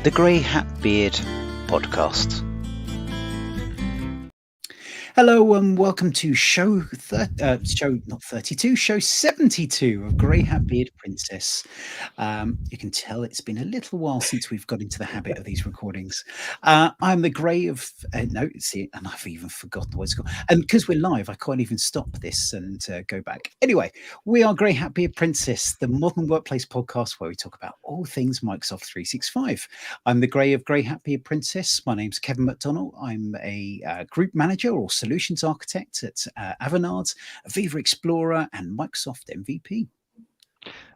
the Grey Hat Beard podcast. Hello and welcome to show 72 of Grey Hat Beard Princess. You can tell it's been a little while since we've got into the habit of these recordings. I'm the Grey of and I've even forgotten what it's called. And because we're live, I can't even stop this and go back. Anyway, we are Grey Hat Beard Princess, the modern workplace podcast where we talk about all things Microsoft 365. I'm the Grey of Grey Hat Beard Princess. My name's Kevin McDonald. I'm a group manager or solutions architect at Avanade, Aviva Explorer, and Microsoft MVP.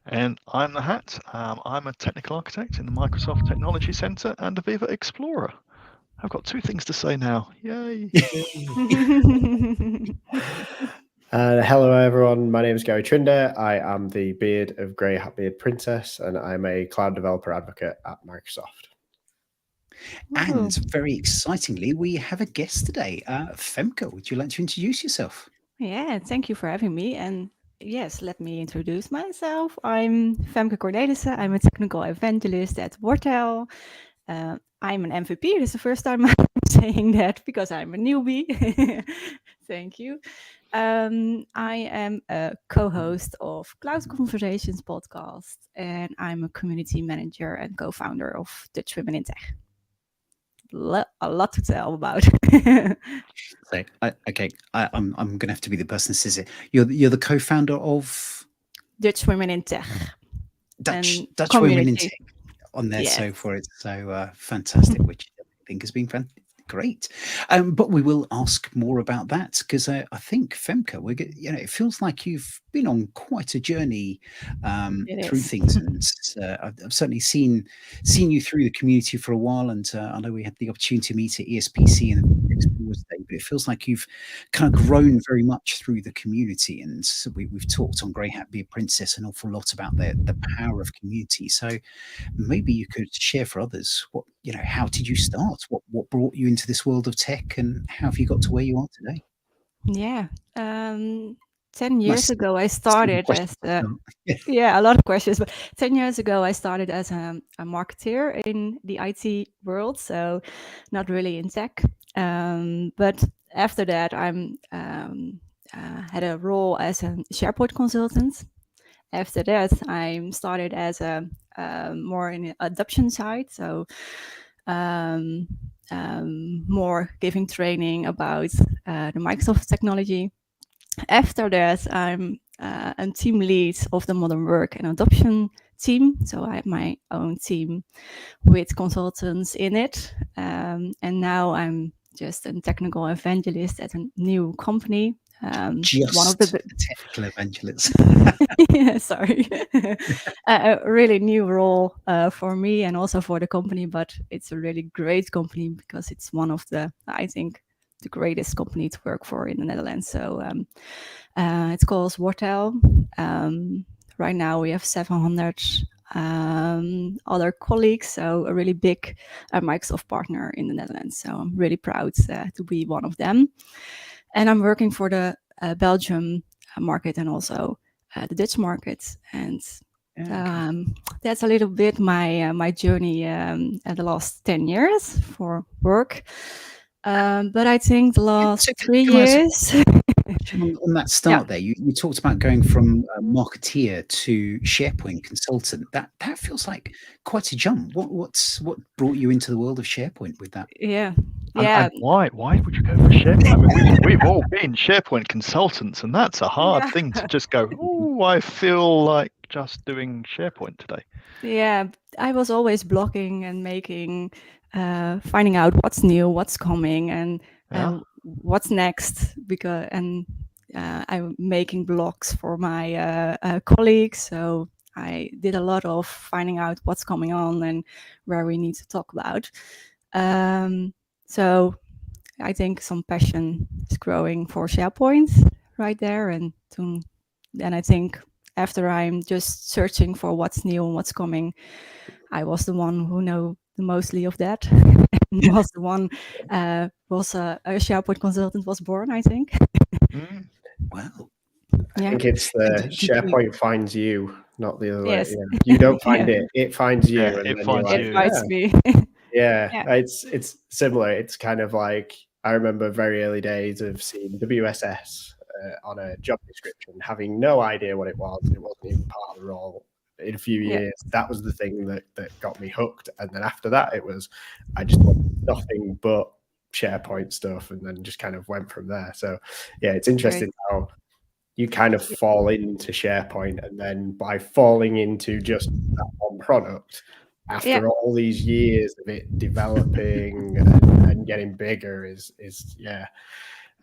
And I'm the Hat. I'm a technical architect in the Microsoft Technology Center and Aviva Explorer. I've got two things to say now. Yay! Hello everyone, my name is Gary Trinder. I am the Beard of Grey Hat Beard Princess, and I'm a cloud developer advocate at Microsoft. And very excitingly, we have a guest today. Femke, would you like to introduce yourself? Yeah, thank you for having me. And yes, let me introduce myself. I'm Femke Cornelissen. I'm a technical evangelist at Wortel. I'm an MVP. This is the first time I'm saying that because I'm a newbie. Thank you. I am a co-host of Cloud Conversations podcast, and I'm a community manager and co-founder of Dutch Women in Tech. A lot to tell about. So, I'm going to have to be the person that says it. You're the co-founder of Dutch Women in Tech. Dutch Women in Tech on there. Yes. So for it's so fantastic, which I think has been great. But we will ask more about that because I think Femke, it feels like you've been on quite a journey through things, and I've certainly seen you through the community for a while, and I know we had the opportunity to meet at ESPC and Explorers Day, but it feels like you've kind of grown very much through the community, and so we've talked on Grey Hat Beard Princess an awful lot about the power of community. So maybe you could share for others how did you start? What brought you into this world of tech, and how have you got to where you are today? Yeah. 10 years ago, I started as a lot of questions, but 10 years ago, I started as a marketeer in the IT world, so not really in tech. But after that, I had a role as a SharePoint consultant. After that, I started as a more in the adoption side, so more giving training about the Microsoft technology. After that, I'm a team lead of the modern work and adoption team. So I have my own team with consultants in it. And now I'm just a technical evangelist at a new company. One of the technical evangelists. Yeah, sorry. A really new role for me and also for the company, but it's a really great company because it's one of the greatest company to work for in the Netherlands. So it's called Wortel. Right now we have 700 other colleagues, so a really big Microsoft partner in the Netherlands. So I'm really proud to be one of them. And I'm working for the Belgium market and also the Dutch market. And that's a little bit my journey the last 10 years for work. But I think the last 3 years... On that start there, you talked about going from marketeer to SharePoint consultant. That feels like quite a jump. What brought you into the world of SharePoint with that? Yeah. And why would you go for SharePoint? I mean, we've all been SharePoint consultants, and that's a hard thing to just go, oh, I feel like just doing SharePoint today. Yeah, I was always blogging and making, finding out what's new, what's coming, and what's next. I'm making blogs for my colleagues, so I did a lot of finding out what's coming on and where we need to talk about. So I think some passion is growing for SharePoint right there, and then I think after I'm just searching for what's new and what's coming, I was the one who know the mostly of that. And was the one was a SharePoint consultant was born, I think. Wow. I think it's the SharePoint finds you not the other way. Yes. Yeah. You don't find Yeah. it finds you, Yeah, and it then finds you're It like, you. invites me. yeah, Yeah. it's similar. It's kind of like, I remember very early days of seeing WSS on a job description, having no idea what it was. It wasn't even part of the role. In a few Yeah. years, that was the thing that got me hooked. And then after that, it was, I just wanted nothing but SharePoint stuff, and then just kind of went from there. So yeah, it's interesting how you kind of fall into SharePoint, and then by falling into just that one product, after all these years of it developing and getting bigger, is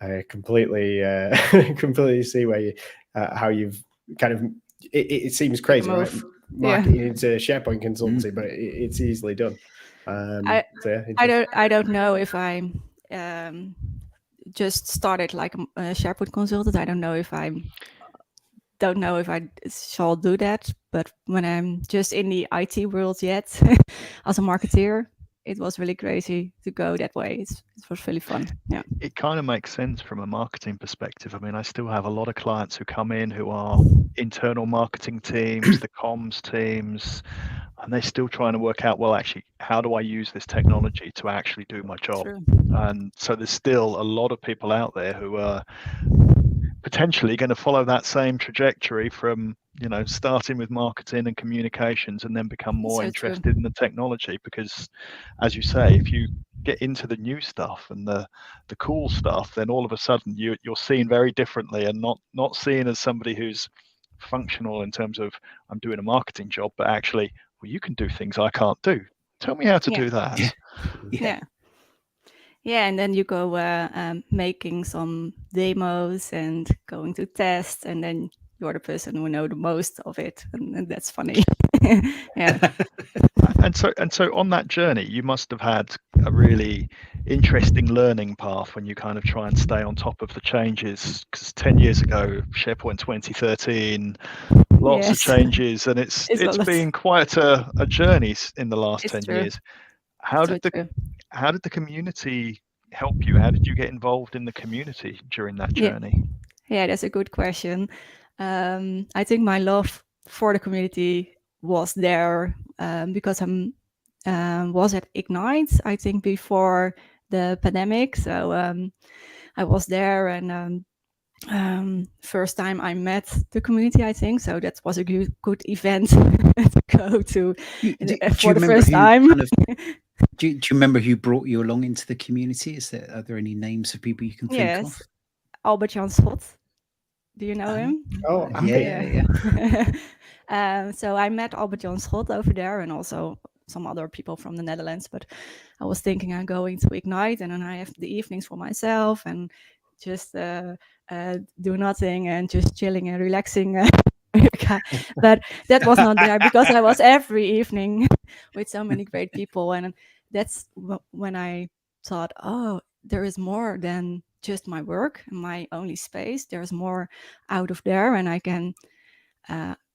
I completely completely see where you how you've kind of it seems crazy, right? Marketing into SharePoint consultancy, but it's easily done. I don't know if I just started like a SharePoint consultant. I don't know if I shall do that, but when I'm just in the IT world yet as a marketeer, it was really crazy to go that way. It was really fun. Yeah. It kind of makes sense from a marketing perspective. I mean, I still have a lot of clients who come in who are internal marketing teams, the comms teams, and they're still trying to work out, well, actually, how do I use this technology to actually do my job? True. And so there's still a lot of people out there who are potentially going to follow that same trajectory from, you know, starting with marketing and communications and then become more interested in the technology. Because as you say, if you get into the new stuff and the cool stuff, then all of a sudden you're seen very differently, and not seen as somebody who's functional in terms of, I'm doing a marketing job, but actually, well, you can do things I can't do. Tell me how to do that. Yeah, and then you go making some demos and going to tests, and then you're the person who know the most of it, and that's funny. Yeah. And so on that journey, you must have had a really interesting learning path when you kind of try and stay on top of the changes. Because 10 years ago, SharePoint 2013, lots of changes, and it's been quite a journey in the last 10 years. How did the community help you? How did you get involved in the community during that journey? Yeah, that's a good question. I think my love for the community was there because I was at Ignite, I think, before the pandemic. So I was there, and first time I met the community, I think. So that was a good event to go to for the first time. Do you remember who brought you along into the community? Are there any names of people you can think of? Albert Jan Schot. Do you know him? Oh, yeah. So I met Albert Jan Schot over there, and also some other people from the Netherlands. But I was thinking I'm going to Ignite, and then I have the evenings for myself and just do nothing and just chilling and relaxing. But that was not there, because I was every evening with so many great people, and that's when I thought, oh, there is more than just my work and my only space. There's more out of there, and I can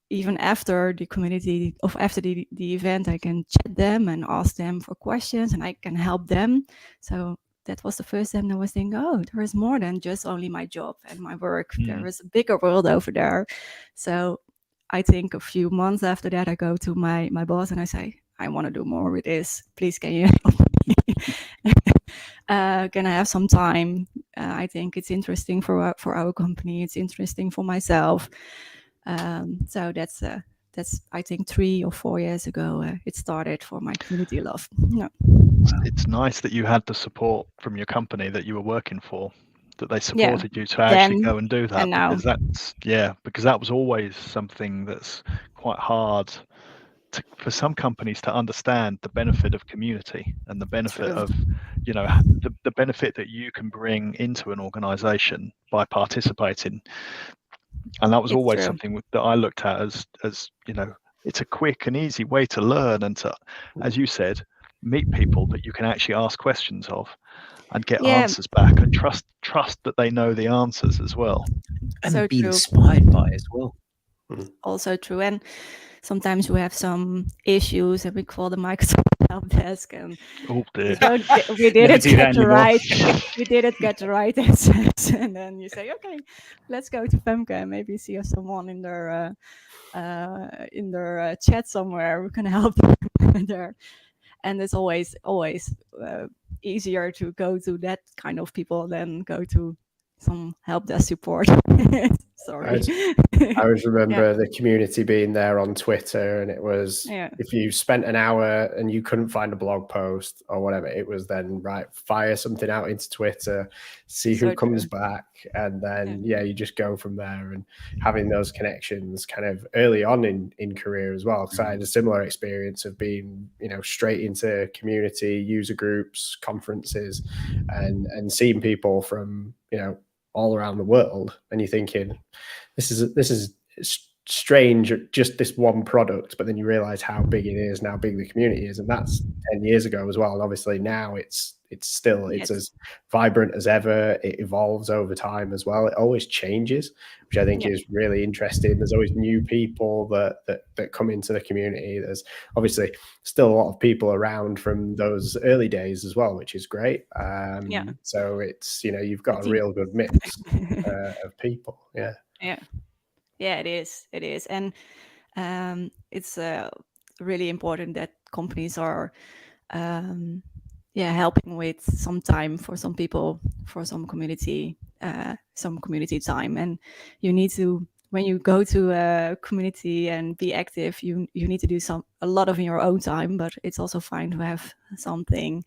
even after the community after the event, I can chat them and ask them for questions, and I can help them. So that was the first time I was thinking, oh, there is more than just only my job and my work. There is a bigger world over there. So I think a few months after that, I go to my boss and I say, I want to do more with this. Please, can you help me? Can I have some time? I think it's interesting for our company. It's interesting for myself. So that's I think 3 or 4 years ago it started for my community love. Yeah. It's nice that you had the support from your company that you were working for, that they supported you to actually go and do that. Because that was always something that's quite hard for some companies to understand, the benefit of community and the benefit of, you know, the benefit that you can bring into an organization by participating. And that was always something that I looked at as, you know, it's a quick and easy way to learn and to, as you said, meet people that you can actually ask questions of and get answers back, and trust that they know the answers as well. And be inspired by as well. also true. And sometimes we have some issues and we call the Microsoft help desk and oh dear, we didn't get the right we didn't get the right answers, and then you say, okay, let's go to Femke and maybe see if someone in their chat somewhere who can help them there. And it's always easier to go to that kind of people than go to some help desk support. Sorry. I always remember the community being there on Twitter, and it was if you spent an hour and you couldn't find a blog post or whatever, it was then fire something out into Twitter, see who comes back, and then you just go from there. And having those connections kind of early on in career as well, because I had a similar experience of being straight into community user groups, conferences, and seeing people from all around the world, and you're thinking, this is strange, just this one product, but then you realize how big it is and how big the community is, and that's 10 years ago as well. And obviously now it's still as vibrant as ever. It evolves over time as well. It always changes, which I think is really interesting. There's always new people that come into the community. There's obviously still a lot of people around from those early days as well, which is great. So it's you've got a real good mix of people. It is, and it's really important that companies are helping with some time for some people, for some community time. And you need to, when you go to a community and be active, you need to do a lot of in your own time, but it's also fine to have something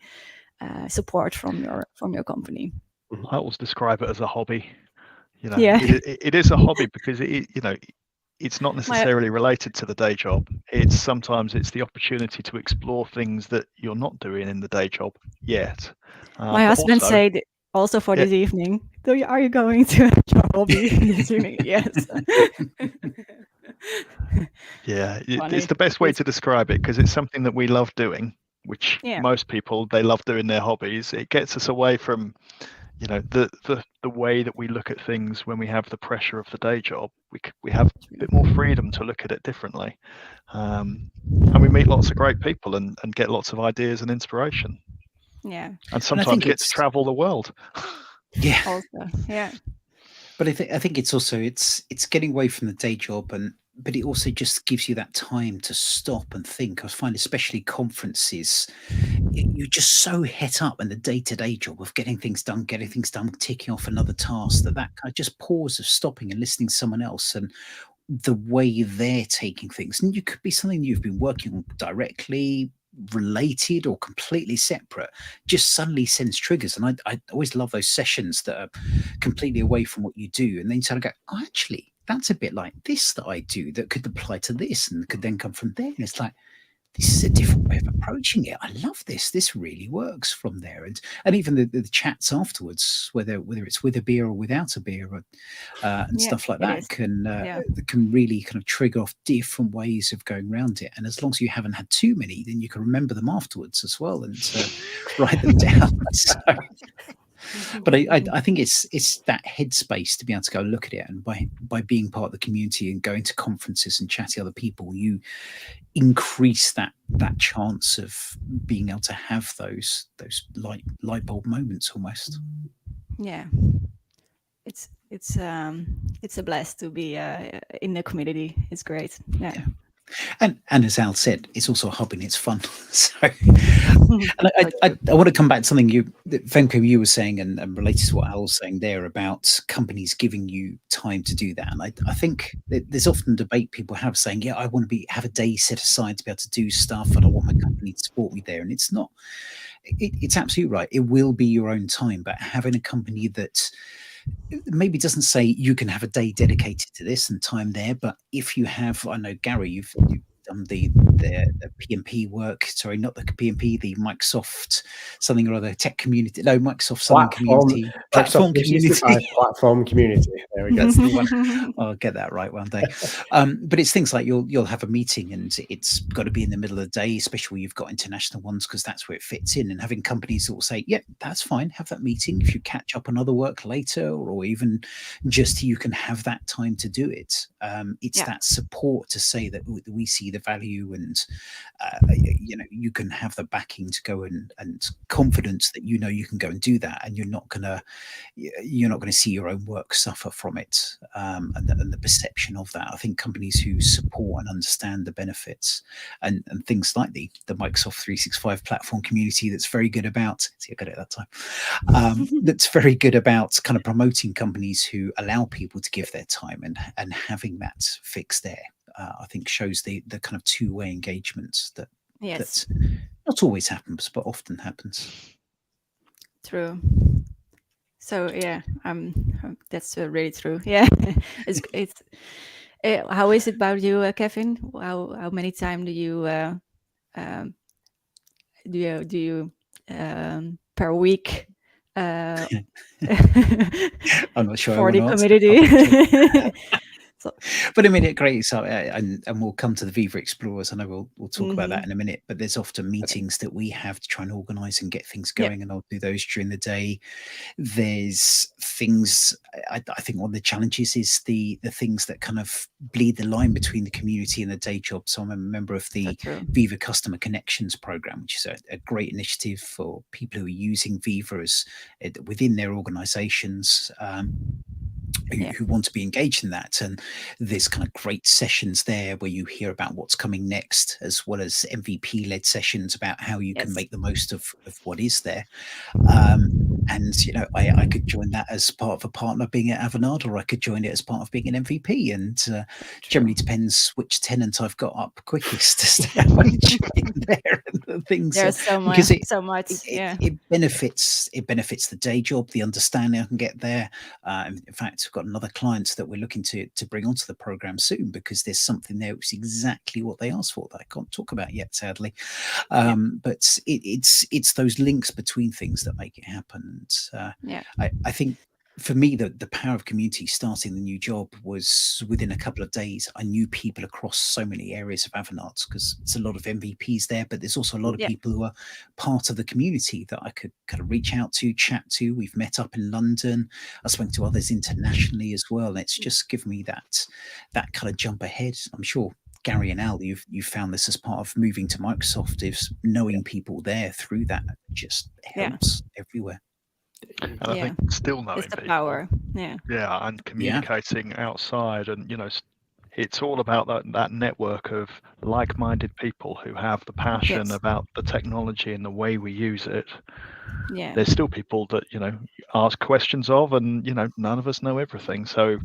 support from your company. I always describe it as a hobby. It is a hobby because it's not necessarily related to the day job. Sometimes it's the opportunity to explore things that you're not doing in the day job yet. My husband said also for this evening, are you going to your hobby this evening? Yes. It's the best way to describe it, because it's something that we love doing, which most people, they love doing their hobbies. It gets us away from the way that we look at things when we have the pressure of the day job. We have a bit more freedom to look at it differently, and we meet lots of great people and get lots of ideas and inspiration. And sometimes get to travel the world. But I think it's also it's getting away from the day job, but it also just gives you that time to stop and think. I find especially conferences, you're just so het up in the day-to-day job of getting things done, ticking off another task, that kind of just pause of stopping and listening to someone else and the way they're taking things. And you could be something you've been working on directly related or completely separate, just suddenly sends triggers. And I always love those sessions that are completely away from what you do, and then you sort of go, oh, actually, that's a bit like this that I do that could apply to this and could then come from there. And it's like, this is a different way of approaching it. I love this. This really works from there. And even the chats afterwards, whether it's with a beer or without a beer, and stuff like that can really kind of trigger off different ways of going around it. And as long as you haven't had too many, then you can remember them afterwards as well and write them down. But I think it's that headspace to be able to go look at it, and by being part of the community and going to conferences and chatting to other people, you increase that chance of being able to have those light bulb moments almost. It's a blast to be in the community. It's great. And as Al said, it's also a hobby and it's fun. So, and I want to come back to something Femke, you were saying, and related to what Al was saying there about companies giving you time to do that. And I think there's often debate people have saying, I want to have a day set aside to be able to do stuff, and I want my company to support me there. And it's not. It's absolutely right. It will be your own time, but having a company that maybe doesn't say you can have a day dedicated to this and time there, but if you have, I know Gary, you've done the PMP work. Sorry, not the PMP, the Microsoft something or other tech community. No, Microsoft something community, platform community. Platform community. There we go. That's the one. I'll get that right one day. But it's things like you'll have a meeting and it's got to be in the middle of the day, especially when you've got international ones, because that's where it fits in. And having companies that will say, yeah, that's fine, have that meeting. If you catch up on other work later, or even just you can have that time to do it. It's that support to say that we see the value, and you can have the backing to go and confidence that you can go and do that, and you're not gonna see your own work suffer from it, and the perception of that. I think companies who support and understand the benefits and things like the Microsoft 365 platform community, that's very good about, see, I got it that time, that's very good about kind of promoting companies who allow people to give their time, and having that fixed there, I think shows the kind of two-way engagement that not always happens, but often happens. True. So yeah, that's really true. Yeah, it's. How is it about you, Kevin? How many times do you per week? I'm not sure for the community. But I mean, it great. So, and we'll come to the Viva Explorers. I know we'll talk about that in a minute. But there's often meetings that we have to try and organise and get things going, and I'll do those during the day. There's things. I think one of the challenges is the things that kind of bleed the line between the community and the day job. So I'm a member of the Viva Customer Connections program, which is a great initiative for people who are using Viva as within their organisations. Who want to be engaged in that, and there's kind of great sessions there where you hear about what's coming next, as well as MVP led sessions about how you can make the most of what is there. And I could join that as part of a partner being at Avanade, or I could join it as part of being an MVP, and generally depends which tenant I've got up quickest as to how I join there and the things. There's so much. It benefits the day job, the understanding I can get there. In fact, we've got another client that we're looking to bring onto the program soon, because there's something there which is exactly what they asked for that I can't talk about yet, sadly. But it's those links between things that make it happen. And I think for me, the power of community starting the new job was within a couple of days. I knew people across so many areas of Avanade, because it's a lot of MVPs there, but there's also a lot of people who are part of the community that I could kind of reach out to, chat to. We've met up in London. I spoke to others internationally as well. And it's just given me that kind of jump ahead. I'm sure Gary and Al, you've found this as part of moving to Microsoft, is knowing people there through that just helps everywhere. And I think still knowing it's the people, power, and communicating outside, and it's all about that network of like-minded people who have the passion about the technology and the way we use it. There's still people that ask questions of, and none of us know everything. So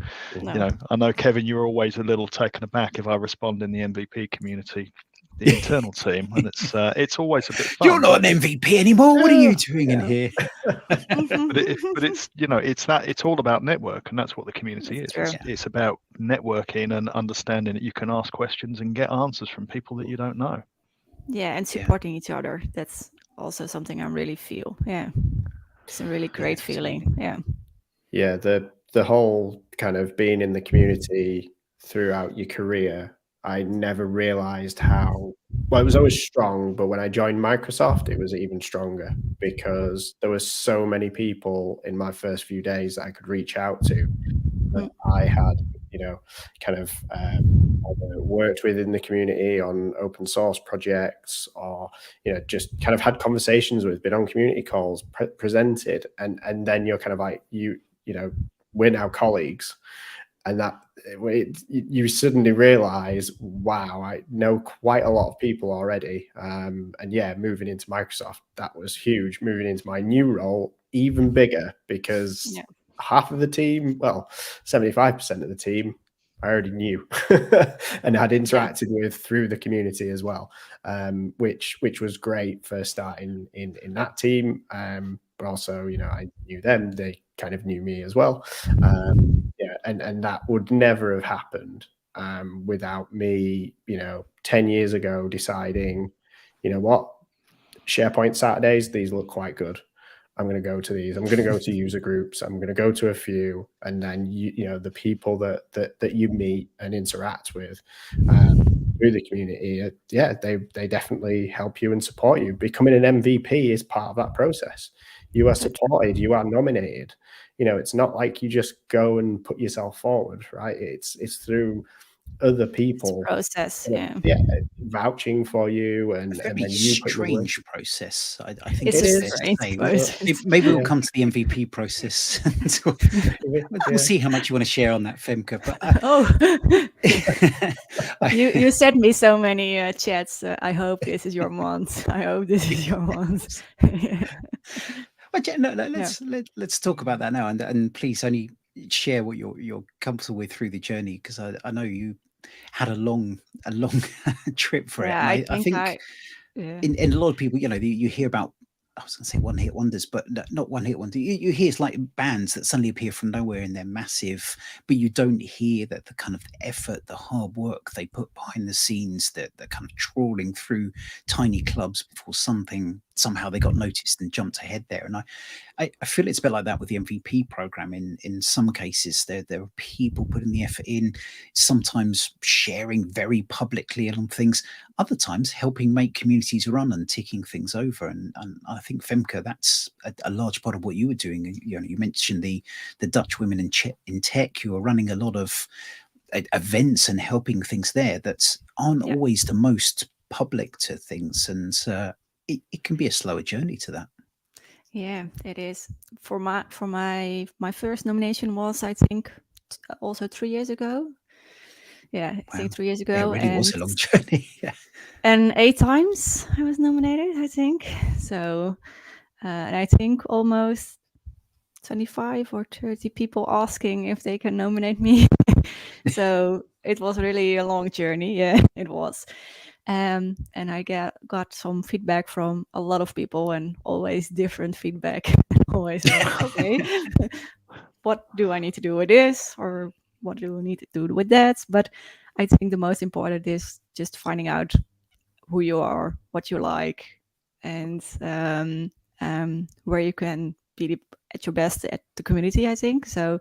I know, Kevin, you're always a little taken aback if I respond in the MVP community, the internal team, and it's always a bit fun. You're not an MVP anymore. What are you doing in here? but it's it's all about network, and that's what the community is. It's about networking and understanding that you can ask questions and get answers from people that you don't know. And supporting each other. That's also something I really feel. It's a really great feeling. The whole kind of being in the community throughout your career, I never realized how well it was always strong, but when I joined Microsoft, it was even stronger, because there were so many people in my first few days that I could reach out to that I had, kind of either worked with in the community on open source projects, or just kind of had conversations with, been on community calls, presented, and then you're kind of like we're now colleagues. And that you suddenly realize, wow, I know quite a lot of people already. And moving into Microsoft, that was huge. Moving into my new role, even bigger, because half of the team, 75% of the team, I already knew and had interacted with through the community as well, which was great for starting in that team. But also, I knew them; they kind of knew me as well. And that would never have happened without me, 10 years ago deciding, you know what, SharePoint Saturdays, these look quite good. I'm going to go to these. I'm going to go to user groups. I'm going to go to a few, and then the people that you meet and interact with through the community, they definitely help you and support you. Becoming an MVP is part of that process. You are supported. You are nominated. It's not like you just go and put yourself forward, right? It's through other people process, vouching for you, and a very then you strange process. I think it's it's a strange process. Maybe we'll come to the MVP process. We'll see how much you want to share on that, Femke. But you sent me so many chats. I hope this is your month. I hope this is your month. Let's talk about that now, and please only share what you're comfortable with through the journey, because I know you had a long trip for it. And I think in a lot of people, you hear about, I was going to say one-hit wonders, but not one-hit wonder. You hear it's like bands that suddenly appear from nowhere and they're massive, but you don't hear that the kind of effort, the hard work they put behind the scenes, that they're kind of trawling through tiny clubs before somehow they got noticed and jumped ahead there. And I feel it's a bit like that with the MVP program. In some cases, there are people putting the effort in, sometimes sharing very publicly on things, other times helping make communities run and ticking things over. And I think, Femke, that's a large part of what you were doing. You mentioned the Dutch Women in Tech. You were running a lot of events and helping things there that aren't always the most public to things. And it can be a slower journey to that. Yeah, it is. For my first nomination was, I think, also 3 years ago. Yeah, I think 3 years ago. It really was a long journey. Yeah. And 8 times I was nominated, I think. So, and I think almost 25 or 30 people asking if they can nominate me. So it was really a long journey. Yeah, it was. And I got some feedback from a lot of people, and always different feedback. Always like, okay, what do I need to do with this, or what do I need to do with that? But I think the most important is just finding out who you are, what you like, and where you can be at your best at the community, I think. So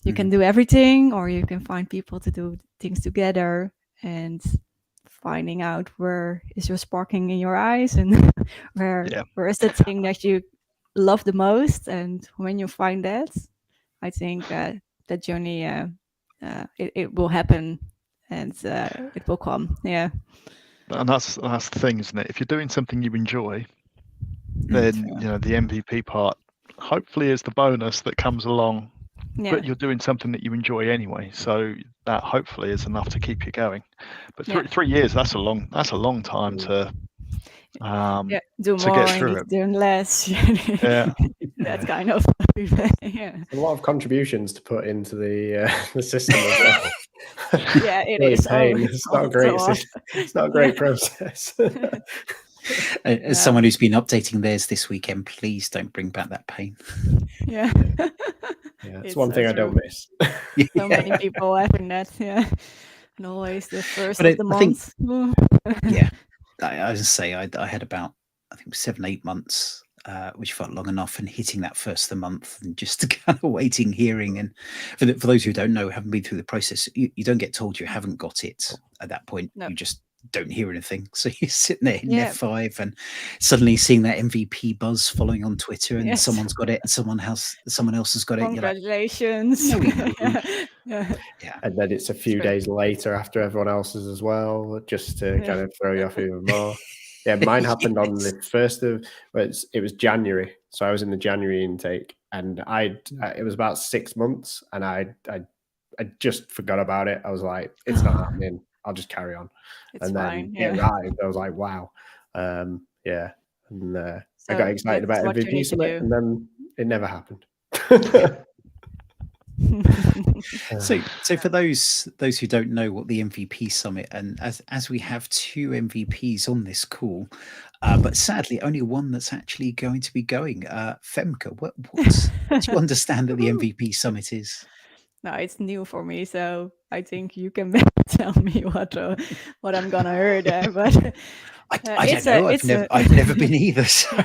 you can do everything, or you can find people to do things together, and finding out where is your sparking in your eyes, and where is the thing that you love the most. And when you find that, I think that journey, it will happen, and it will come. Yeah. And that's the thing, isn't it? If you're doing something you enjoy, then the MVP part hopefully is the bonus that comes along. But you're doing something that you enjoy anyway, so that hopefully is enough to keep you going. But 3 years, that's a long time to do to more get through and doing less. That kind of a lot of contributions to put into the system as well. It really is. It's not a great it's not a great process. As someone who's been updating theirs this weekend, please don't bring back that pain. Yeah. It's one thing I don't miss. So many people having that, and always the first of the month. I was say I had about, I think, 7-8 months, which felt long enough, and hitting that first of the month and just kind of waiting, hearing. And for those who don't know, haven't been through the process, you don't get told you haven't got it at that point. No. You just don't hear anything. So you're sitting there in F5 and suddenly seeing that MVP buzz following on Twitter, and someone's got it and someone else has got it. Congratulations. And then it's a few days later after everyone else's as well, just to kind of throw you off even more. Mine happened on the 1st of, it was January. So I was in the January intake, and it was about 6 months, and I just forgot about it. I was like, it's not happening. I'll just carry on. It's and then fine, it arrived. I was like, wow. And I got excited about MVP Summit, and then it never happened. So for those who don't know what the MVP Summit, and as we have 2 MVPs on this call, but sadly only one that's actually going to be going, Femke, what do you understand that the MVP Summit is? No, it's new for me, so I think you can tell me what I'm gonna hear there. But I don't know. I've never been either. So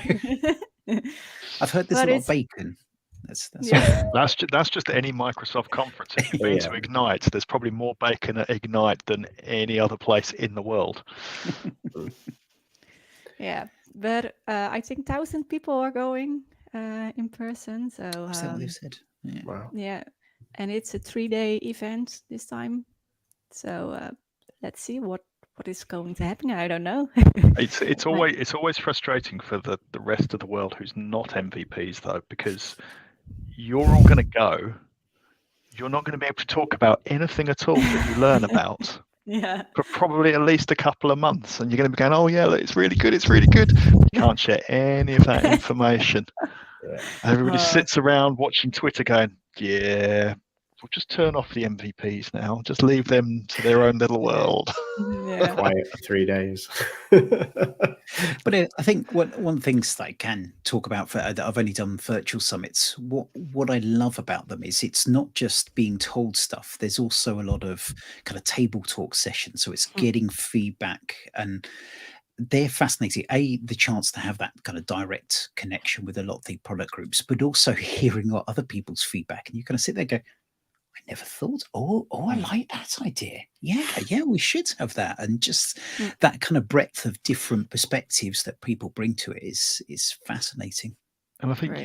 I've heard there's a lot of bacon. That's just any Microsoft conference. If you've been to Ignite, there's probably more bacon at Ignite than any other place in the world. Yeah, but I think 1,000 people are going in person. So is that what they said? Yeah. Wow. Yeah, and it's a 3-day event this time. So let's see what is going to happen. I don't know. It's always frustrating for the rest of the world who's not MVPs though, because you're all going to go. You're not going to be able to talk about anything at all that you learn about. Yeah. For probably at least a couple of months, and you're going to be going, "Oh yeah, it's really good. It's really good." You can't share any of that information. Yeah. Everybody sits around watching Twitter, going, "Yeah, we'll just turn off the MVPs now. Just leave them to their own little world." Yeah. Quiet for 3 days. But I think one things that I can talk about that I've only done virtual summits. What I love about them is it's not just being told stuff. There's also a lot of kind of table talk sessions. So it's getting feedback, and they're fascinating. The chance to have that kind of direct connection with a lot of the product groups, but also hearing what other people's feedback, and you kind of sit there and go, I never thought, I like that idea. Yeah, we should have that. And just that kind of breadth of different perspectives that people bring to it is fascinating. And I think,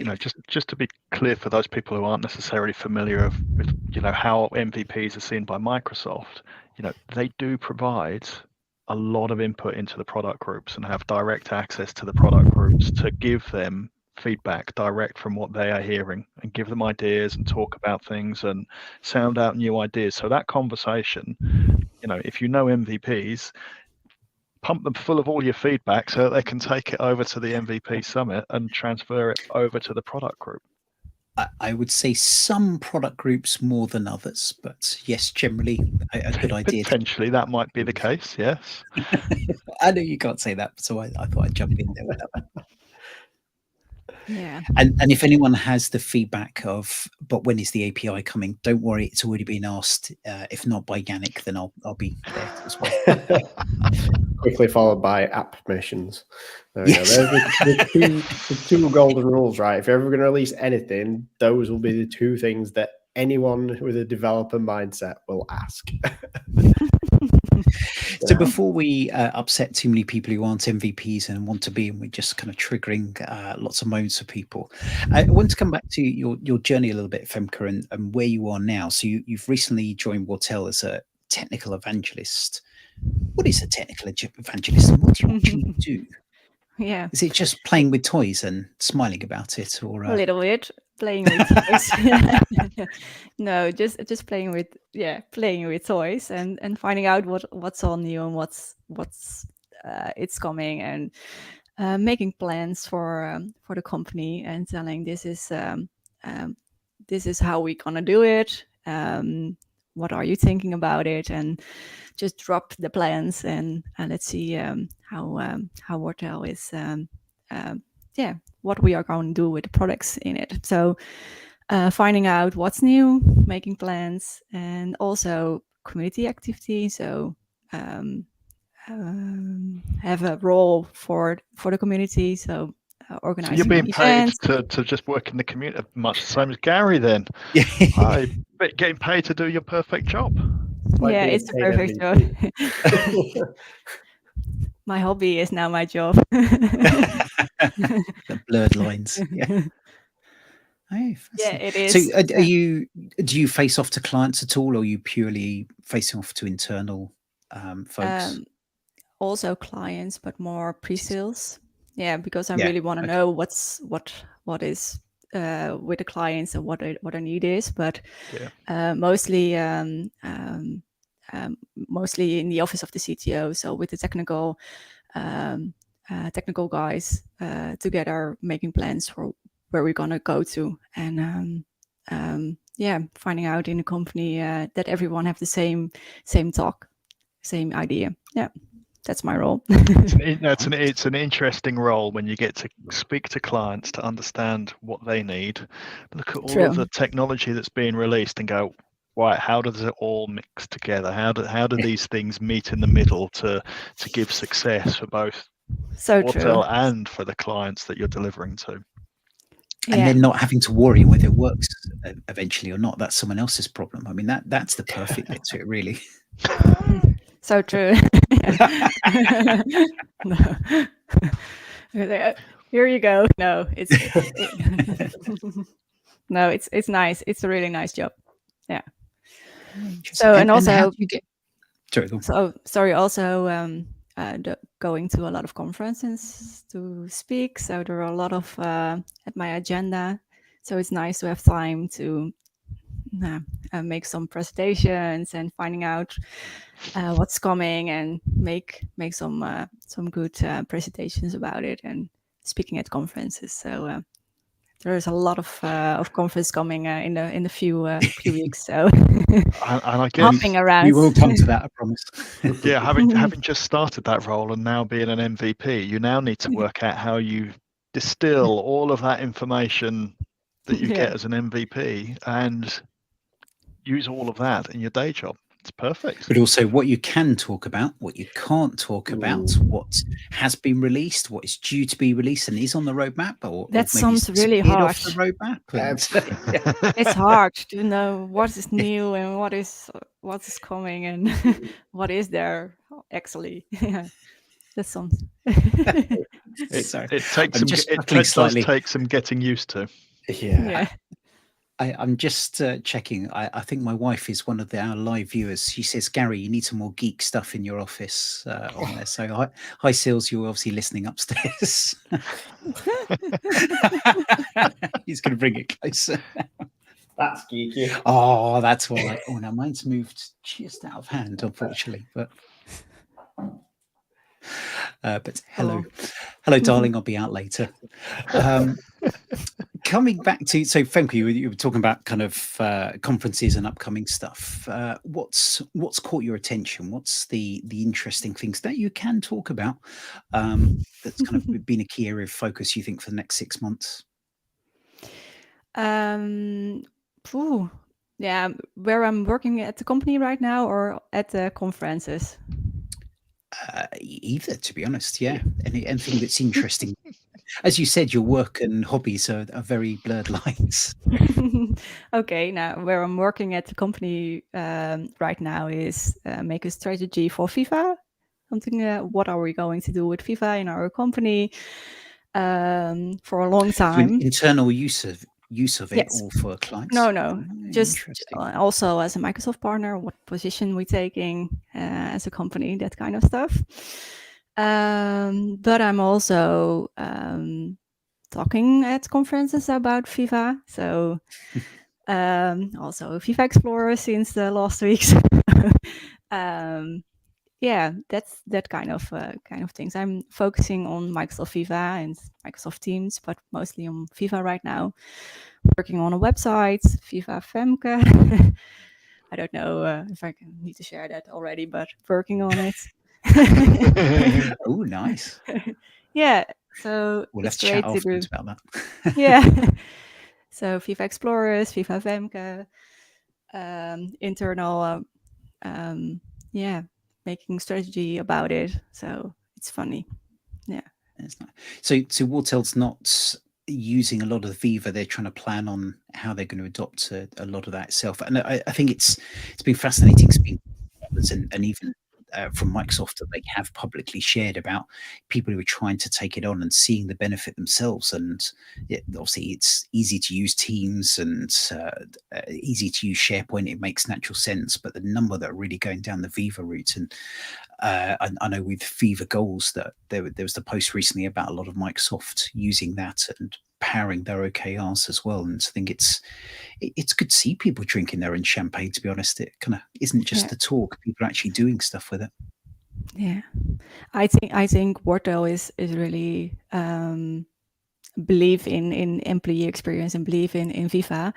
just to be clear for those people who aren't necessarily familiar with, how MVPs are seen by Microsoft, they do provide a lot of input into the product groups and have direct access to the product groups to give them feedback direct from what they are hearing and give them ideas and talk about things and sound out new ideas. So that conversation, if you know MVPs, pump them full of all your feedback so that they can take it over to the MVP summit and transfer it over to the product group. I would say some product groups more than others, but yes, generally a good idea. Potentially that might be the case, yes. I know you can't say that, so I thought I'd jump in there with that one. Yeah. And if anyone has the feedback of, but when is the API coming? Don't worry, it's already been asked. If not by Yannick, then I'll be there as well. Quickly followed by app permissions. There we go. There's the two golden rules, right? If you're ever going to release anything, those will be the two things that anyone with a developer mindset will ask. So before we upset too many people who aren't MVPs and want to be, and we're just kind of triggering lots of moans for people, I want to come back to your journey a little bit, Femke, and where you are now. So you've recently joined Wortel as a technical evangelist. What is a technical evangelist, and what do you actually do? Yeah. Is it just playing with toys and smiling about it, or a little bit playing with toys? No, just playing with toys and finding out what's all new and what's it's coming, and making plans for the company and telling this is how we're gonna do it. What are you thinking about it? And just drop the plans and let's see how Wortel is what we are going to do with the products in it. So finding out what's new, making plans, and also community activity. So have a role for the community. So organizing. So you're being events. paid to just work in the community, much the same as Gary then. Getting paid to do your perfect job. Yeah, it's a perfect job. My hobby is now my job. The blurred lines. Yeah. Oh, yeah, it is. So do you face off to clients at all, or are you purely facing off to internal folks? Also clients, but more pre-sales. Yeah, because I really want to know what is with the clients and what their need is, but mostly in the office of the CTO. So with the technical guys together, making plans for where we're gonna go to, and finding out in the company that everyone have the same talk, same idea. Yeah. That's my role. It's an interesting role when you get to speak to clients to understand what they need, look at all of the technology that's being released and go, right, how does it all mix together? How do these things meet in the middle to give success for both Wortel and for the clients that you're delivering to? And then not having to worry whether it works eventually or not. That's someone else's problem. I mean, that's the perfect bit to it, really. So true. Here you go. No, it's no, it's nice. It's a really nice job. Yeah. So and also, how do you get? Sorry. Also, going to a lot of conferences to speak. So there are a lot of at my agenda. So it's nice to have time to make some presentations and finding out what's coming and make some good presentations about it and speaking at conferences. So there's a lot of conference coming in the few weeks. So and I guess hopping around. We will come to that, I promise. Yeah, having just started that role and now being an MVP, you now need to work out how you distill all of that information that you get as an MVP and use all of that in your day job. It's perfect. But also what you can talk about, what you can't talk about, what has been released, what is due to be released and is on the roadmap, or that sounds really hard. Off the roadmap. It's hard to know what is new and what is coming and what is there actually. That sounds. It does take some getting used to. Yeah. I'm just checking. I think my wife is one of our live viewers. She says, Gary, you need some more geek stuff in your office on there. So hi, Seals, you're obviously listening upstairs. He's going to bring it closer. That's geeky. Oh, that's why. Oh, now mine's moved just out of hand, unfortunately. But hello, darling. I'll be out later. Coming back to Femke, you were talking about kind of conferences and upcoming stuff. What's caught your attention? What's the interesting things that you can talk about that's kind of been a key area of focus, you think, for the next 6 months? Yeah, where I'm working at the company right now or at the conferences. Either, to be honest. Yeah, anything that's interesting. As you said, your work and hobbies are very blurred lines. Okay, now where I'm working at the company right now is make a strategy for FIFA. Something. What are we going to do with FIFA in our company for a long time? So internal use of it, yes. Or for clients? No, just also as a Microsoft partner, what position we're taking as a company, that kind of stuff. But I'm also talking at conferences about FIFA. So also FIFA Explorer since the last weeks. Yeah, that's that kind of things. I'm focusing on Microsoft FIFA and Microsoft Teams, but mostly on FIFA right now. Working on a website, FIFA Femke. I don't know if I need to share that already, but working on it. Oh, nice. Yeah, so we'll have to chat afterwards about that. Yeah. So FIFA Explorers, FIFA Femke, internal, making strategy about it. So it's funny. Yeah. That's nice. So Wortel's not using a lot of Viva. They're trying to plan on how they're going to adopt a lot of that itself. And I think it's been fascinating speaking and even from Microsoft that they have publicly shared about people who are trying to take it on and seeing the benefit themselves. And obviously it's easy to use Teams and easy to use SharePoint. It makes natural sense, but the number that are really going down the Viva route. And I know with Viva Goals that there was the post recently about a lot of Microsoft using that and powering their OKRs as well. And I think it's good to see people drinking their own champagne, to be honest. It kind of isn't just the talk, people are actually doing stuff with it. Yeah, I think Wortel is really believe in employee experience and believe in Viva,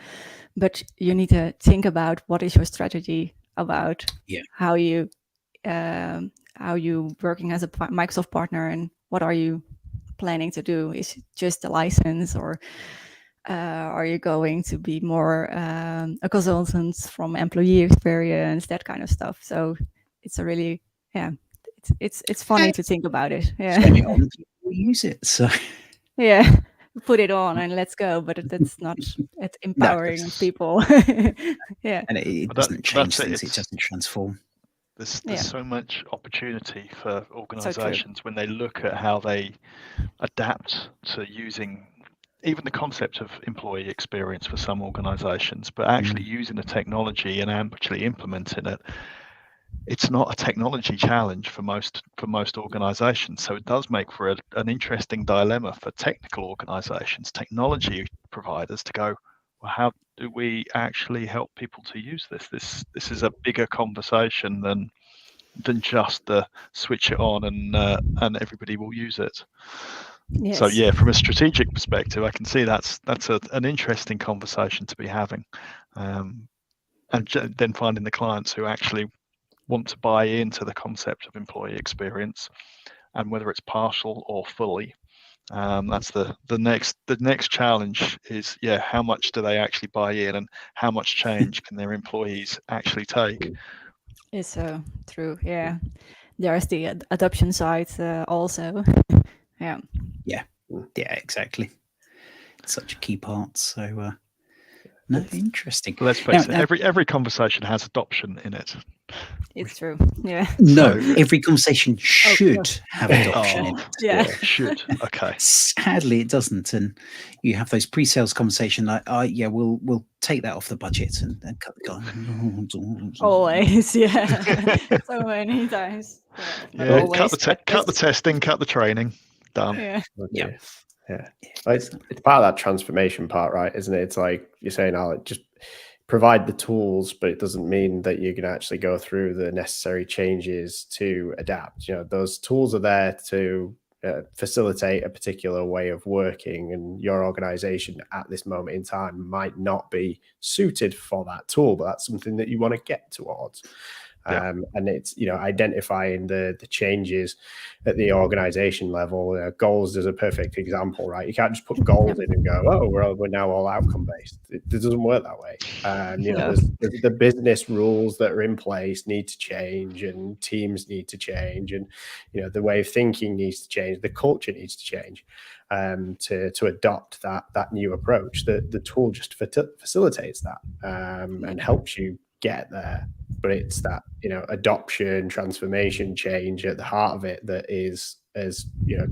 but you need to think about what is your strategy about how you working as a Microsoft partner and what are you planning to do. Is it just a license or Are you going to be more a consultant from employee experience, that kind of stuff? So it's a really, it's funny to think about it. Yeah. Turn it on, people use it. So yeah, put it on and let's go. But that's not empowering people. yeah. And it doesn't change things. It doesn't transform. There's so much opportunity for organizations when they look at how they adapt to using even the concept of employee experience for some organizations, but actually using the technology and actually implementing it. It's not a technology challenge for most organizations. So it does make for an interesting dilemma for technical organizations, technology providers, to go, well, how do we actually help people to use this? This is a bigger conversation than just switch it on and everybody will use it. Yes. So yeah, from a strategic perspective, I can see that's an interesting conversation to be having, and then finding the clients who actually want to buy into the concept of employee experience, and whether it's partial or fully. That's the next challenge is, how much do they actually buy in, and how much change can their employees actually take? It's so true. Yeah, there's the adoption side also. Yeah, exactly. Such a key part. So no, interesting. Let's face it, every conversation has adoption in it. It's true. Yeah. No, every conversation should have adoption in it. Yeah. Should. Okay. Sadly, it doesn't, and you have those pre-sales conversations like, we'll take that off the budget and cut the guy. Always, so many times. Cut the testing, cut the training. Done. Yeah. It's part of that transformation part, right? Isn't it? It's like you're saying, Alec, just provide the tools, but it doesn't mean that you're going to actually go through the necessary changes to adapt. Those tools are there to facilitate a particular way of working, and your organization at this moment in time might not be suited for that tool, but that's something that you want to get towards. And it's, identifying the changes at the organization level. Goals is a perfect example, right? You can't just put goals in and go, we're now all outcome based. It doesn't work that way. The business rules that are in place need to change, and teams need to change, and the way of thinking needs to change. The culture needs to change to adopt that new approach. The tool just facilitates that and helps you get there. But it's that adoption, transformation, change at the heart of it that is as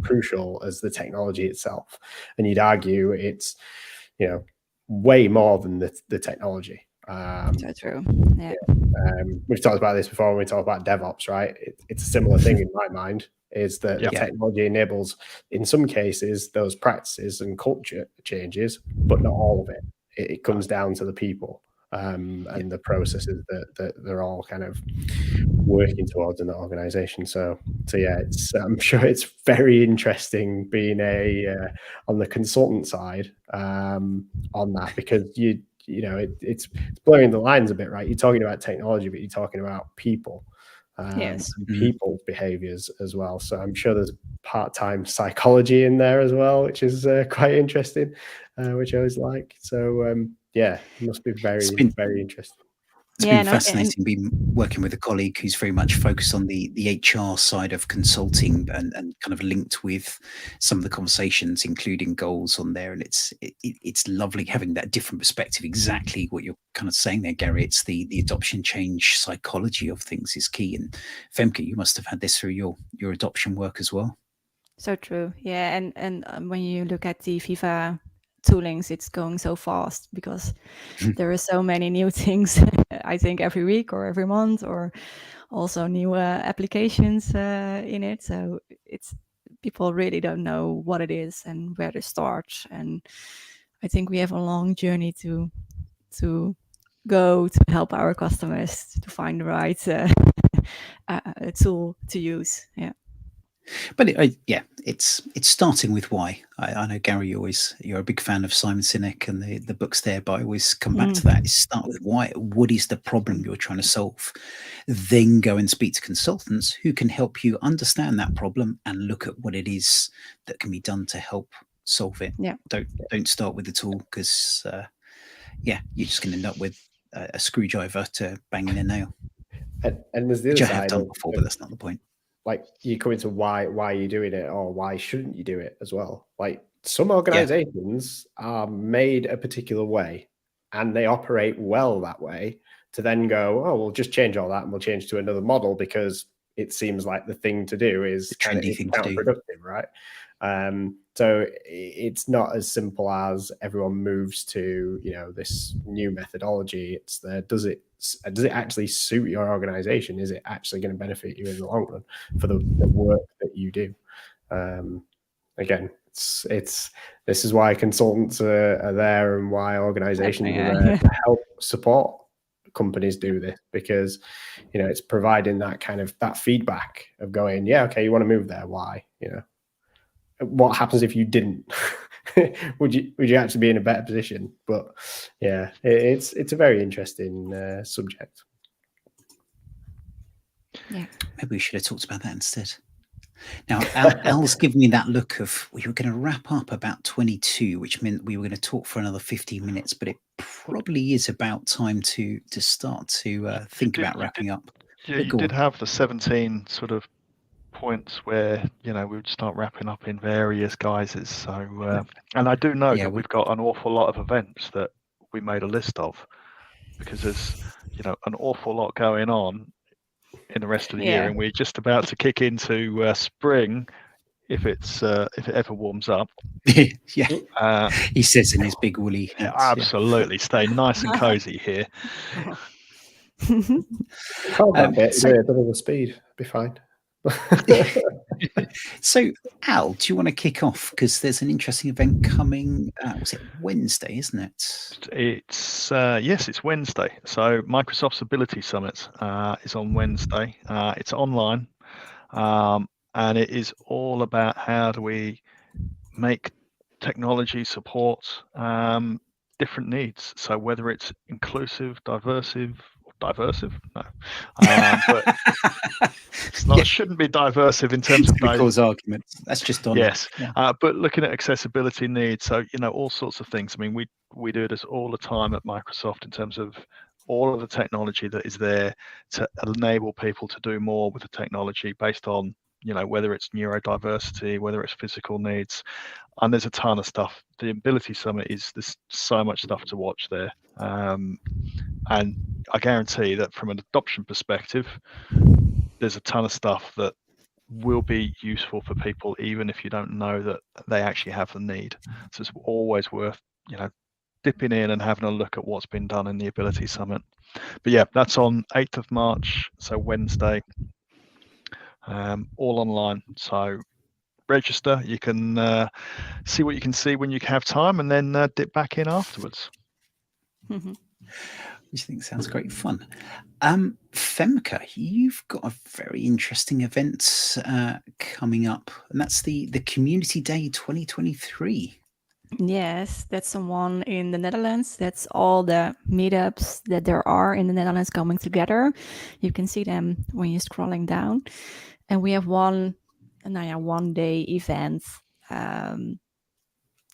crucial as the technology itself. And you'd argue it's way more than the technology. So true. Yeah. We've talked about this before when we talk about DevOps, right? It's a similar thing in my mind. Is that the technology enables, in some cases, those practices and culture changes, but not all of it. It comes down to the people. And the processes that they're all kind of working towards in the organization. So yeah, I'm sure it's very interesting being on the consultant side on that, because it's blurring the lines a bit, right? You're talking about technology, but you're talking about people. And people's behaviors as well. So I'm sure there's part-time psychology in there as well, which is quite interesting, which I always like. So it must be very interesting. It's been fascinating being working with a colleague who's very much focused on the HR side of consulting and kind of linked with some of the conversations, including goals on there. And it's lovely having that different perspective. Exactly what you're kind of saying there, Gary. It's the adoption change psychology of things is key. And Femke, you must have had this through your adoption work as well. So true. Yeah. And when you look at the FIFA toolings, it's going so fast because there are so many new things, I think every week or every month, or also new applications in it. So people really don't know what it is and where to start. And I think we have a long journey to go to help our customers to find the right tool to use. Yeah. But it's starting with why. I know, Gary, you're a big fan of Simon Sinek and the books there, but I always come back to that. Is start with why. What is the problem you're trying to solve? Then go and speak to consultants who can help you understand that problem and look at what it is that can be done to help solve it. Yeah. Don't start with the tool, because you're just going to end up with a screwdriver to bang in a nail. And there's the which other I have side done before, but that's not the point. Like, you come into why are you doing it, or why shouldn't you do it as well. Like, some organizations are made a particular way and they operate well that way, to then go, oh, we'll just change all that and we'll change to another model because it seems like the thing to do is kind of counterproductive, right? So it's not as simple as everyone moves to, this new methodology. It's does it actually suit your organization? Is it actually going to benefit you in the long run for the work that you do? Again, this is why consultants are there, and why organizations are there to help support companies do this, because it's providing that kind of that feedback of going, okay, you want to move there, why? What happens if you didn't? would you actually be in a better position? But it's a very interesting subject. Yeah, maybe we should have talked about that instead. Now, Al's given me that look of, we were going to wrap up about 22, which meant we were going to talk for another 15 minutes, but it probably is about time to start to think about wrapping up. Yeah, you did have the 17 sort of points where, we would start wrapping up in various guises. So, and I do know that we've got an awful lot of events that we made a list of, because there's, an awful lot going on in the rest of the year, and we're just about to kick into spring, if it ever warms up. He says in his big woolly hats. Absolutely, stay nice and cozy here. The speed, be fine. So, Al, do you want to kick off? Because there's an interesting event coming. Was it Wednesday, isn't it? It's yes, it's Wednesday. So Microsoft's Ability Summit is on Wednesday. It's online, and it is all about how do we make technology support different needs. So whether it's inclusive, diversive. No, but it shouldn't be diversive in terms of cause arguments. That's just on. Yes, but looking at accessibility needs, so all sorts of things. I mean, we do this all the time at Microsoft in terms of all of the technology that is there to enable people to do more with the technology based on whether it's neurodiversity, whether it's physical needs, and there's a ton of stuff. The Ability Summit there's so much stuff to watch there. And I guarantee that from an adoption perspective, there's a ton of stuff that will be useful for people, even if you don't know that they actually have the need. So it's always worth, dipping in and having a look at what's been done in the Ability Summit. But that's on 8th of March, so Wednesday, all online. So register, you can see what you can see when you have time, and then dip back in afterwards. Mm-hmm. Which I think sounds great fun. Femke, you've got a very interesting event coming up, and that's the Community Day 2023. Yes, that's the one in the Netherlands. That's all the meetups that there are in the Netherlands coming together. You can see them when you're scrolling down. And we have one day event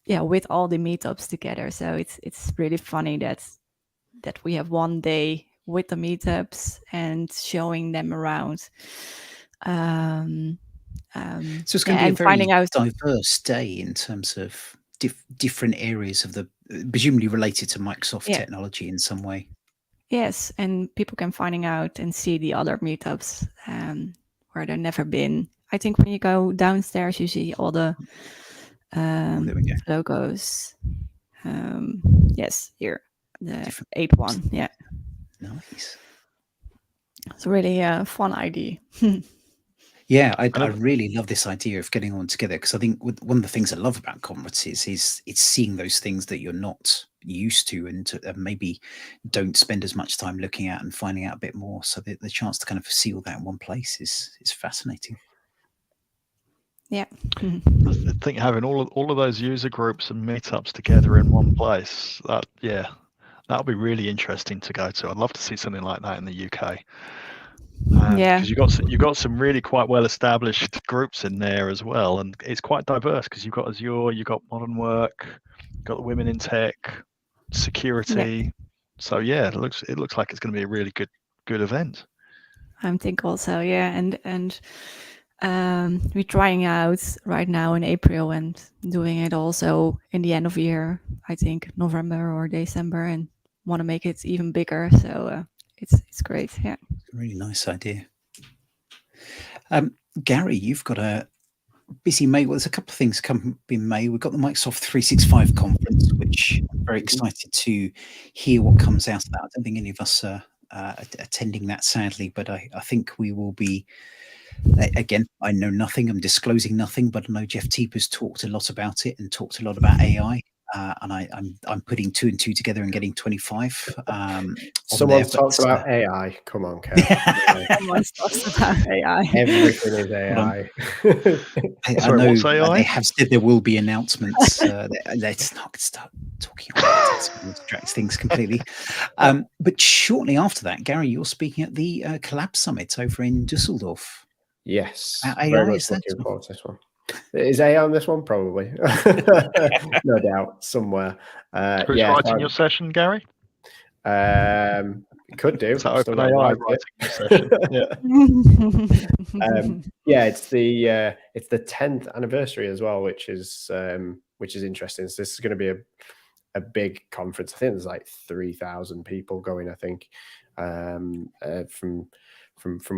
with all the meetups together. So it's really funny that we have one day with the meetups and showing them around. So it's going to be a very diverse day in terms of different areas of presumably related to Microsoft technology in some way. Yes, and people can finding out and see the other meetups where they've never been. I think when you go downstairs, you see all the logos. Yes, here. The 8th one, Nice. It's really a fun idea. Yeah, I really love this idea of getting on together, because I think one of the things I love about conferences is it's seeing those things that you're not used to, and maybe don't spend as much time looking at and finding out a bit more. So the chance to kind of see all that in one place is fascinating. Yeah. I think having all of those user groups and meetups together in one place, that'll be really interesting to go to. I'd love to see something like that in the UK. Because you've got some really quite well established groups in there as well, and it's quite diverse because you've got Azure, you've got modern work, you've got the women in tech, security. So yeah, it looks like it's going to be a really good event. I think also, and we're trying out right now in April and doing it also in the end of the year, I think November or December, and want to make it even bigger. So it's great. Yeah, really nice idea. Gary, you've got a busy May. Well, there's a couple of things coming in May. We've got the Microsoft 365 conference, which I'm very excited to hear what comes out of that. I don't think any of us are attending that, sadly, but I think we will be. Again, I know nothing. I'm disclosing nothing, but I know Jeff Teeper's talked a lot about it and talked a lot about AI. And I'm putting 2 and 2 together and getting 25. Someone's talked about AI. Come on, Kev. Someone's talked about AI. Everything is AI. I know they have said there will be announcements. Let's not start talking about it. It's going to distract things completely. But shortly after that, Gary, you're speaking at the Collab Summit over in Dusseldorf. Yes. AI, very much looking forward to this one. Is AI on this one? Probably. No doubt. Somewhere. Who's writing your session, Gary? Could do. Is that open AI writing your session? Yeah. It's the 10th anniversary as well, which is interesting. So this is going to be a big conference. I think there's like 3,000 people going, I think, from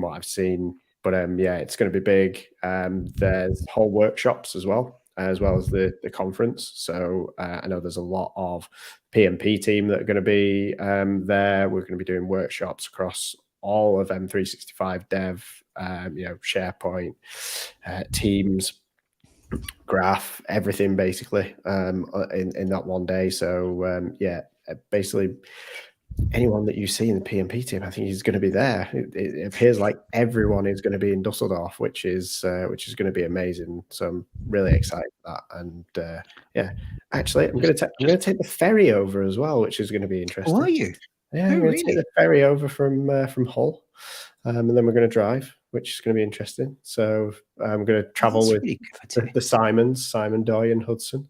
what I've seen. But it's going to be big. There's whole workshops as well as the conference. So I know there's a lot of PMP team that are going to be there. We're going to be doing workshops across all of M365 dev, SharePoint, Teams, Graph, everything basically in that one day. So basically anyone that you see in the PMP team, I think is going to be there. It appears like everyone is going to be in Dusseldorf, which is going to be amazing. So I'm really excited for that. And actually, I'm going to take the ferry over as well, which is going to be interesting. Oh, are you? Yeah, I'm going to take the ferry over from Hull, and then we're going to drive, which is going to be interesting. So I'm going to travel with the Simons, Simon, Doy, and Hudson.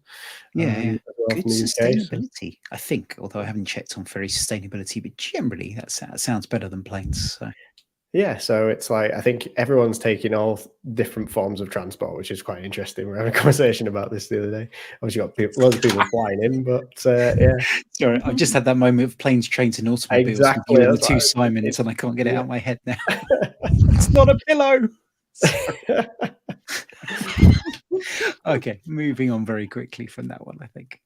Yeah, good sustainability, I think, although I haven't checked on ferry sustainability, but generally that sounds better than planes. So. Yeah, so it's like, I think everyone's taking all different forms of transport, which is quite interesting. We're having a conversation about this the other day. Obviously, got loads of people flying in, but yeah. Sorry, I've just had that moment of planes, trains, and automobiles. Exactly. With you and the 2 Simons, and I can't get it out of my head now. It's not a pillow. Okay, moving on very quickly from that one, I think.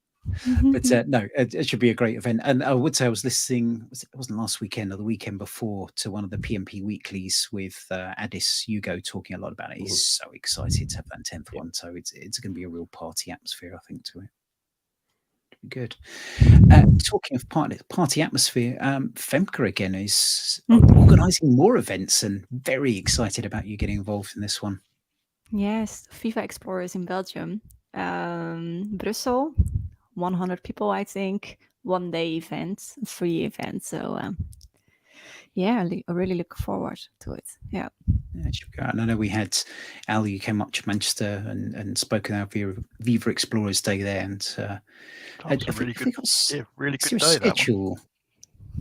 But no, it should be a great event. And I would say I was listening, it wasn't last weekend or the weekend before, to one of the PMP weeklies with Addis Hugo talking a lot about it. He's so excited to have that 10th one. So it's going to be a real party atmosphere, I think, to it. Good. Talking of party atmosphere, Femke again is organising more events and very excited about you getting involved in this one. Yes, FIFA Explorers in Belgium, Brussels, 100 people, I think, 1-day event, free event. So I really look forward to it. Yeah. And I know we had Al, you came up to Manchester and spoke about Viva Explorers Day there, and I think really good day. Schedule.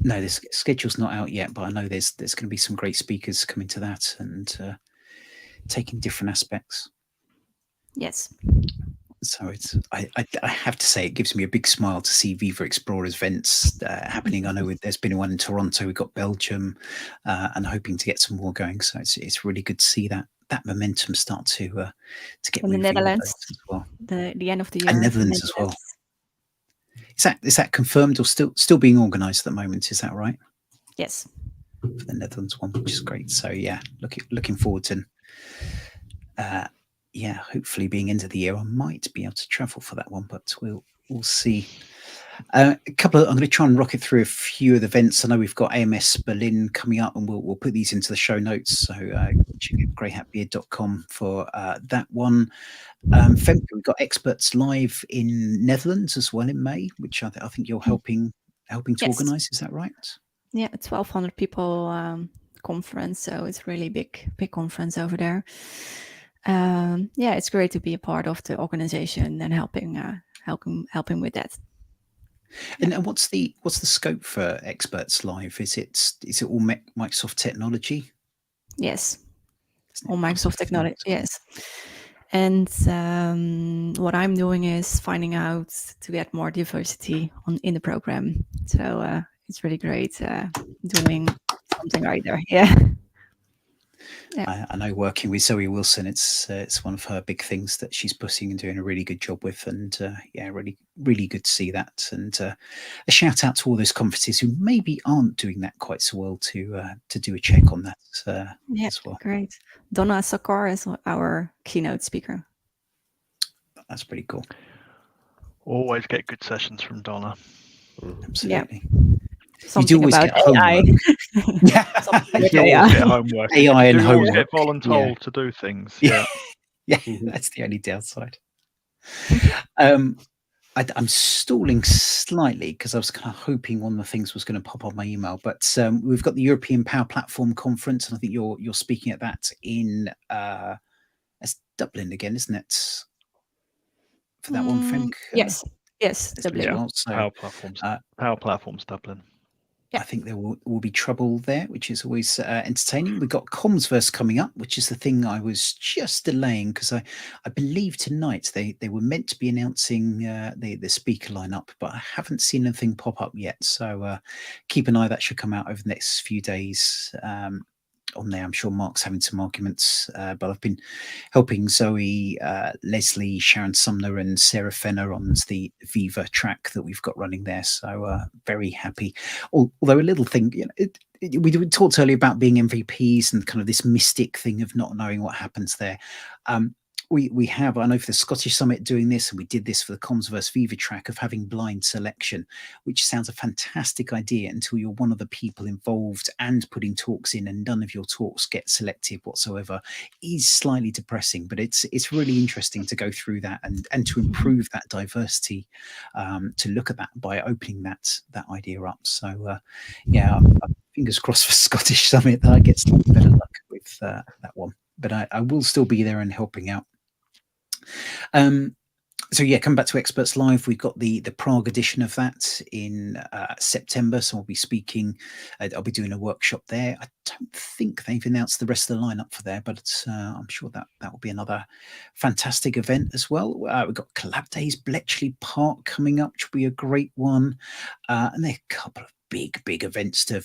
No, the schedule's not out yet, but I know there's going to be some great speakers coming to that and taking different aspects. Yes. So I have to say, it gives me a big smile to see Viva Explorers events happening. I know there's been one in Toronto. We've got Belgium, and hoping to get some more going. So it's really good to see that momentum start to get in the Netherlands as well. The end of the year. And Netherlands as well. Is that confirmed or still being organised at the moment? Is that right? Yes. For the Netherlands one, which is great. So yeah, looking forward to. Hopefully being into the year, I might be able to travel for that one, but we'll see. I'm going to try and rocket through a few of the events. I know we've got AMS Berlin coming up, and we'll put these into the show notes. So check out greyhatbeard.com for that one. Femke, we've got Experts Live in Netherlands as well in May, which I think you're helping to organise. Is that right? Yeah, 1,200 people conference, so it's really big conference over there. It's great to be a part of the organization and helping with that. And what's the scope for Experts Live? Is it all Microsoft technology? Yes, all Microsoft technology. Yes. And what I'm doing is finding out to get more diversity in the program. So it's really great doing something right there. Yeah. I know working with Zoe Wilson, it's one of her big things that she's pushing and doing a really good job with, and really, really good to see that. And a shout out to all those conferences who maybe aren't doing that quite so well to do a check on that as well. Great. Donna Sakar is our keynote speaker. That's pretty cool. Always get good sessions from Donna. Absolutely. Something you do always about get AI. You do always get homework. AI and you homework. Get voluntold to do things. Yeah. That's the only downside. I'm stalling slightly because I was kind of hoping one of the things was going to pop on my email, but we've got the European Power Platform Conference, and I think you're speaking at that in it's Dublin again, isn't it? For that one, Femke? Yes, Dublin. Well, so, Power Platforms Dublin. I think there will be trouble there, which is always entertaining. We've got Commsverse coming up, which is the thing I was just delaying because I believe tonight they were meant to be announcing the speaker lineup, but I haven't seen anything pop up yet. So keep an eye. That should come out over the next few days. On there, I'm sure Mark's having some arguments, but I've been helping Zoe, Leslie, Sharon Sumner, and Sarah Fenner on the Viva track that we've got running there. So very happy. Although a little thing, we talked earlier about being MVPs and kind of this mystic thing of not knowing what happens there. We have, I know for the Scottish Summit doing this, and we did this for the Commsverse Viva track of having blind selection, which sounds a fantastic idea until you're one of the people involved and putting talks in, and none of your talks get selected whatsoever. Is slightly depressing, but it's really interesting to go through that and to improve that diversity, to look at that by opening that idea up. So fingers crossed for Scottish Summit that I get slightly better luck with that one. But I will still be there and helping out. So come back to Experts Live. We've got the Prague edition of that in September. So I'll be speaking. I'll be doing a workshop there. I don't think they've announced the rest of the lineup for there, but I'm sure that will be another fantastic event as well. We've got Collab Days Bletchley Park coming up, which will be a great one. And there are a couple of big events to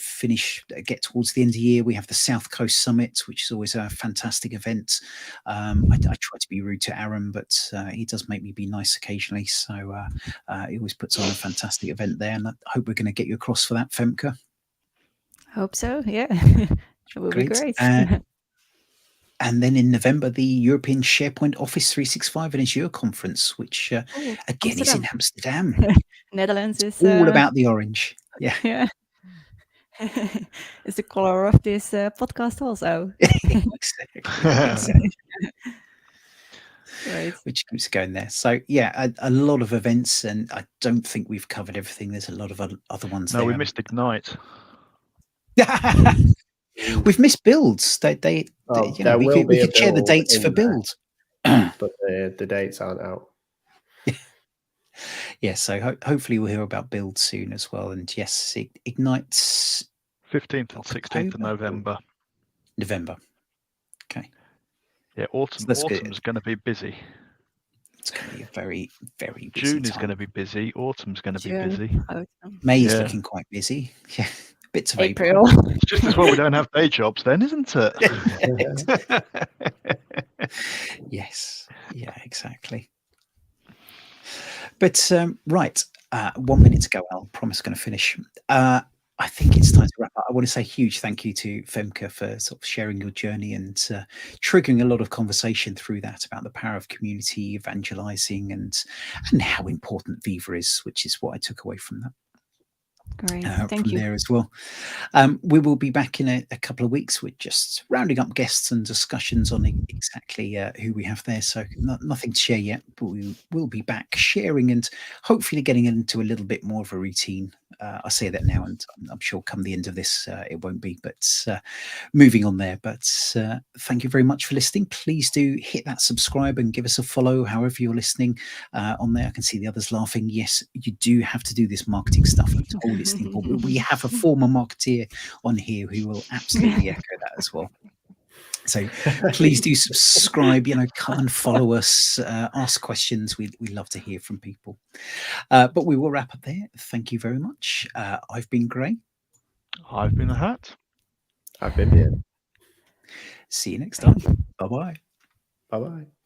get towards the end of the year. We have the South Coast Summit, which is always a fantastic event. I try to be rude to Aaron, but he does make me be nice occasionally. So he always puts on a fantastic event there, and I hope we're going to get you across for that, Femke. Hope so, yeah. It will be great. And then in November, the European SharePoint Office 365 and Azure Conference, which again is in Amsterdam. Netherlands is all about the orange. Yeah. It's the color of this podcast also. Exactly. Right. Which keeps going there. So a lot of events, and I don't think we've covered everything. There's a lot of other ones. No, we missed Ignite. We've missed builds. We could share the dates for builds, but the dates aren't out. So hopefully we'll hear about build soon as well. And yes, Ignite's 15th and 16th of November. Okay. Yeah, autumn's going to be busy. It's going to be a very, very busy June is time. going to be busy. Autumn's going to be busy. May is looking quite busy. Yeah, bits of April. It's just as well we don't have day jobs then, isn't it? Yes. Yeah, exactly. But right, 1 minute to go. I'll promise I'm going to finish. I think it's time to wrap up. I want to say a huge thank you to Femke for sort of sharing your journey and triggering a lot of conversation through that about the power of community, evangelizing, and how important Viva is, which is what I took away from that. Great, thank you. There as well. We will be back in a couple of weeks with just rounding up guests and discussions on exactly who we have there. So nothing to share yet, but we will be back sharing and hopefully getting into a little bit more of a routine I say that now, and I'm sure come the end of this, it won't be. But moving on there. But thank you very much for listening. Please do hit that subscribe and give us a follow, however you're listening on there. I can see the others laughing. Yes, you do have to do this marketing stuff. I'm told it's important. But we have a former marketeer on here who will absolutely echo that as well. So please do subscribe, come and follow us, ask questions. We love to hear from people. But we will wrap up there. Thank you very much. I've been Gray. I've been the Hat. I've been here. See you next time. Bye-bye. Bye-bye.